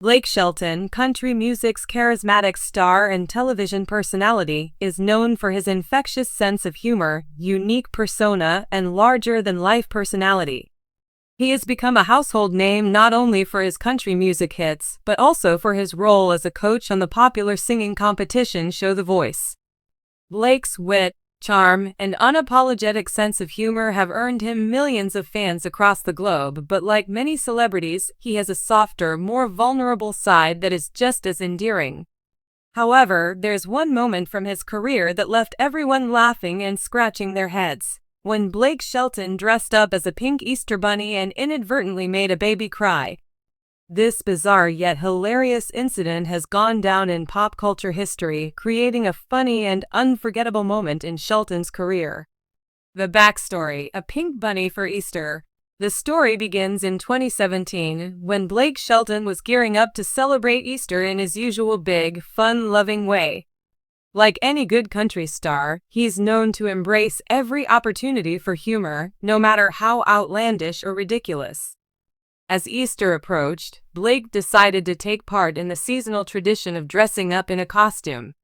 Blake Shelton, country music's charismatic star and television personality, is known for his infectious sense of humor, unique persona, and larger-than-life personality. He has become a household name not only for his country music hits, but also for his role as a coach on the popular singing competition show The Voice. Blake's wit, charm, and unapologetic sense of humor have earned him millions of fans across the globe, but like many celebrities, he has a softer, more vulnerable side that is just as endearing. However, there's one moment from his career that left everyone laughing and scratching their heads. When Blake Shelton dressed up as a pink Easter bunny and inadvertently made a baby cry. This bizarre yet hilarious incident has gone down in pop culture history, creating a funny and unforgettable moment in Shelton's career. The backstory: a pink bunny for Easter. The story begins in 2017, when Blake Shelton was gearing up to celebrate Easter in his usual big, fun-loving way. Like any good country star, he's known to embrace every opportunity for humor, no matter how outlandish or ridiculous. As Easter approached, Blake decided to take part in the seasonal tradition of dressing up in a costume.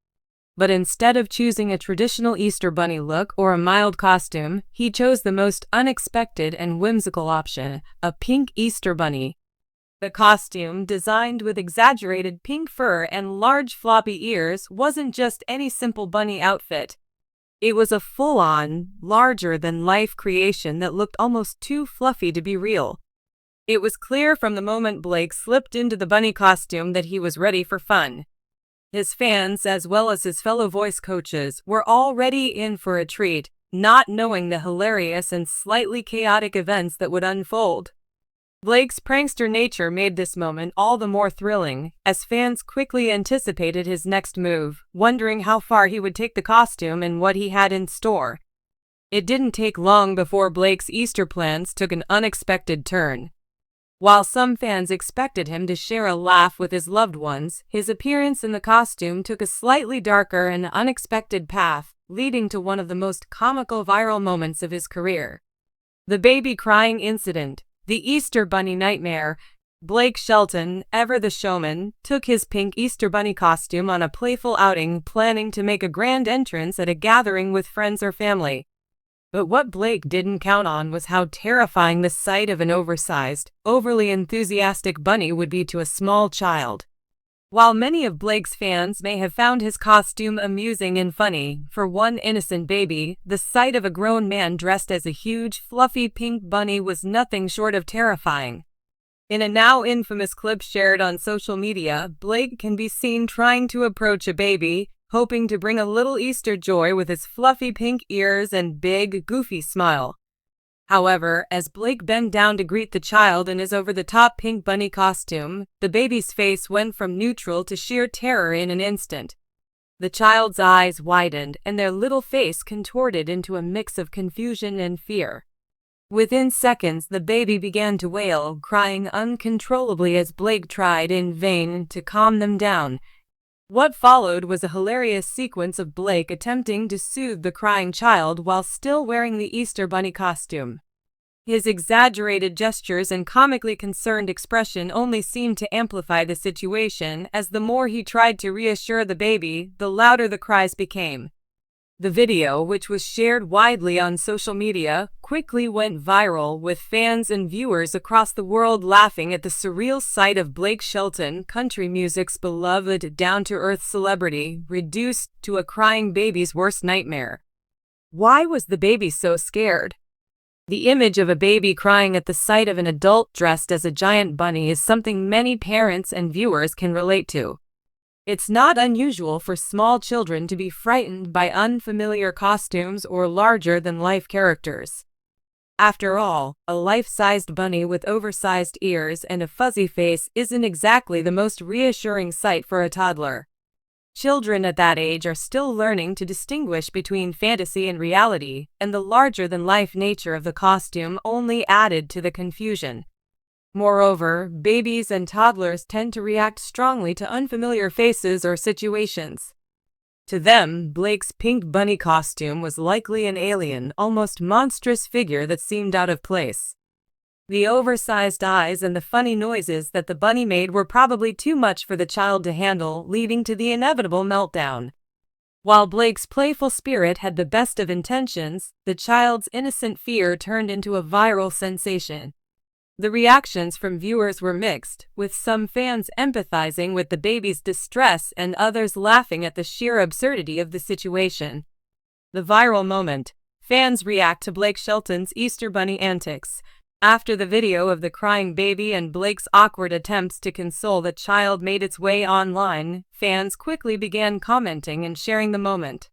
But instead of choosing a traditional Easter bunny look or a mild costume, he chose the most unexpected and whimsical option, a pink Easter bunny. The costume, designed with exaggerated pink fur and large floppy ears, wasn't just any simple bunny outfit. It was a full-on, larger-than-life creation that looked almost too fluffy to be real. It was clear from the moment Blake slipped into the bunny costume that he was ready for fun. His fans, as well as his fellow voice coaches, were already in for a treat, not knowing the hilarious and slightly chaotic events that would unfold. Blake's prankster nature made this moment all the more thrilling, as fans quickly anticipated his next move, wondering how far he would take the costume and what he had in store. It didn't take long before Blake's Easter plans took an unexpected turn. While some fans expected him to share a laugh with his loved ones, his appearance in the costume took a slightly darker and unexpected path, leading to one of the most comical viral moments of his career. The baby crying incident, the Easter bunny nightmare. Blake Shelton, ever the showman, took his pink Easter bunny costume on a playful outing, planning to make a grand entrance at a gathering with friends or family. But what Blake didn't count on was how terrifying the sight of an oversized, overly enthusiastic bunny would be to a small child. While many of Blake's fans may have found his costume amusing and funny, for one innocent baby, the sight of a grown man dressed as a huge, fluffy pink bunny was nothing short of terrifying. In a now infamous clip shared on social media, Blake can be seen trying to approach a baby, hoping to bring a little Easter joy with his fluffy pink ears and big, goofy smile. However, as Blake bent down to greet the child in his over-the-top pink bunny costume, the baby's face went from neutral to sheer terror in an instant. The child's eyes widened, and their little face contorted into a mix of confusion and fear. Within seconds, the baby began to wail, crying uncontrollably as Blake tried in vain to calm them down. What followed was a hilarious sequence of Blake attempting to soothe the crying child while still wearing the Easter bunny costume. His exaggerated gestures and comically concerned expression only seemed to amplify the situation, as the more he tried to reassure the baby, the louder the cries became. The video, which was shared widely on social media, quickly went viral, with fans and viewers across the world laughing at the surreal sight of Blake Shelton, country music's beloved, down-to-earth celebrity, reduced to a crying baby's worst nightmare. Why was the baby so scared? The image of a baby crying at the sight of an adult dressed as a giant bunny is something many parents and viewers can relate to. It's not unusual for small children to be frightened by unfamiliar costumes or larger-than-life characters. After all, a life-sized bunny with oversized ears and a fuzzy face isn't exactly the most reassuring sight for a toddler. Children at that age are still learning to distinguish between fantasy and reality, and the larger-than-life nature of the costume only added to the confusion. Moreover, babies and toddlers tend to react strongly to unfamiliar faces or situations. To them, Blake's pink bunny costume was likely an alien, almost monstrous figure that seemed out of place. The oversized eyes and the funny noises that the bunny made were probably too much for the child to handle, leading to the inevitable meltdown. While Blake's playful spirit had the best of intentions, the child's innocent fear turned into a viral sensation. The reactions from viewers were mixed, with some fans empathizing with the baby's distress and others laughing at the sheer absurdity of the situation. The viral moment. Fans react to Blake Shelton's Easter Bunny antics. After the video of the crying baby and Blake's awkward attempts to console the child made its way online, fans quickly began commenting and sharing the moment.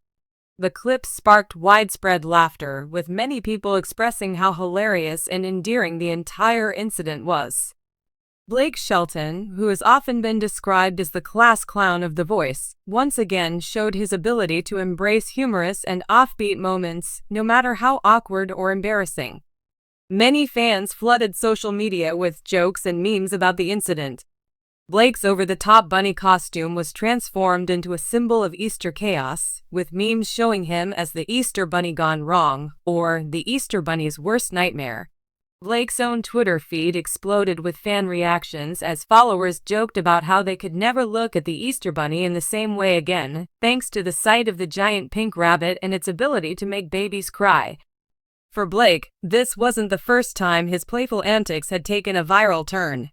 The clip sparked widespread laughter, with many people expressing how hilarious and endearing the entire incident was. Blake Shelton, who has often been described as the class clown of The Voice, once again showed his ability to embrace humorous and offbeat moments, no matter how awkward or embarrassing. Many fans flooded social media with jokes and memes about the incident. Blake's over-the-top bunny costume was transformed into a symbol of Easter chaos, with memes showing him as the Easter Bunny gone wrong, or the Easter Bunny's worst nightmare. Blake's own Twitter feed exploded with fan reactions as followers joked about how they could never look at the Easter Bunny in the same way again, thanks to the sight of the giant pink rabbit and its ability to make babies cry. For Blake, this wasn't the first time his playful antics had taken a viral turn.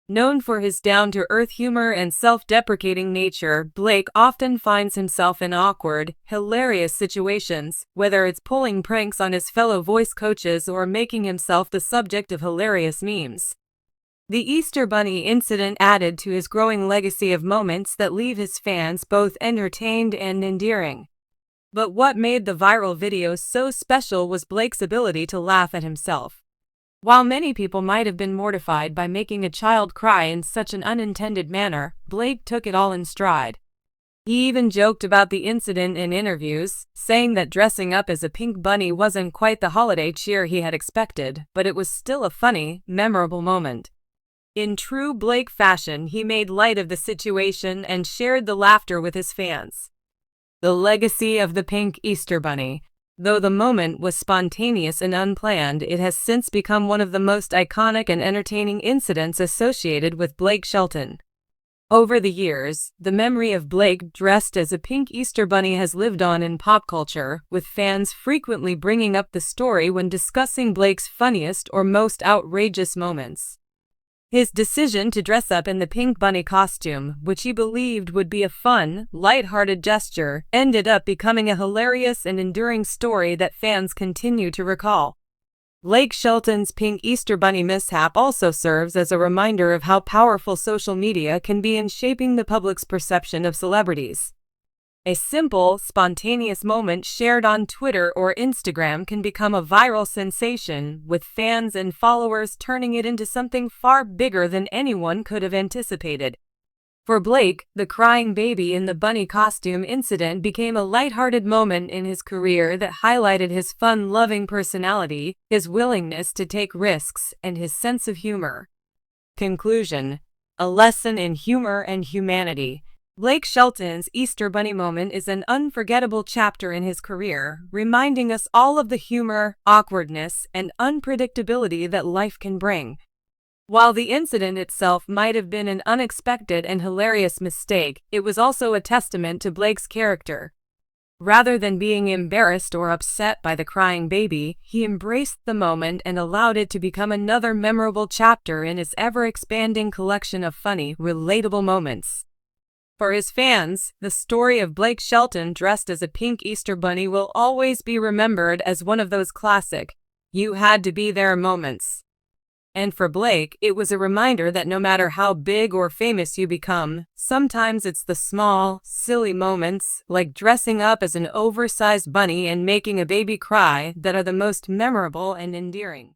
Known for his down-to-earth humor and self-deprecating nature, Blake often finds himself in awkward, hilarious situations, whether it's pulling pranks on his fellow voice coaches or making himself the subject of hilarious memes. The Easter Bunny incident added to his growing legacy of moments that leave his fans both entertained and endearing. But what made the viral video so special was Blake's ability to laugh at himself. While many people might have been mortified by making a child cry in such an unintended manner, Blake took it all in stride. He even joked about the incident in interviews, saying that dressing up as a pink bunny wasn't quite the holiday cheer he had expected, but it was still a funny, memorable moment. In true Blake fashion, he made light of the situation and shared the laughter with his fans. The legacy of the pink Easter Bunny. Though the moment was spontaneous and unplanned, it has since become one of the most iconic and entertaining incidents associated with Blake Shelton. Over the years, the memory of Blake dressed as a pink Easter Bunny has lived on in pop culture, with fans frequently bringing up the story when discussing Blake's funniest or most outrageous moments. His decision to dress up in the pink bunny costume, which he believed would be a fun, light-hearted gesture, ended up becoming a hilarious and enduring story that fans continue to recall. Blake Shelton's pink Easter Bunny mishap also serves as a reminder of how powerful social media can be in shaping the public's perception of celebrities. A simple, spontaneous moment shared on Twitter or Instagram can become a viral sensation, with fans and followers turning it into something far bigger than anyone could have anticipated. For Blake, the crying baby in the bunny costume incident became a lighthearted moment in his career that highlighted his fun-loving personality, his willingness to take risks, and his sense of humor. Conclusion: a lesson in humor and humanity. Blake Shelton's Easter Bunny moment is an unforgettable chapter in his career, reminding us all of the humor, awkwardness, and unpredictability that life can bring. While the incident itself might have been an unexpected and hilarious mistake, it was also a testament to Blake's character. Rather than being embarrassed or upset by the crying baby, he embraced the moment and allowed it to become another memorable chapter in his ever-expanding collection of funny, relatable moments. For his fans, the story of Blake Shelton dressed as a pink Easter Bunny will always be remembered as one of those classic, "you had to be there" moments. And for Blake, it was a reminder that no matter how big or famous you become, sometimes it's the small, silly moments, like dressing up as an oversized bunny and making a baby cry, that are the most memorable and endearing.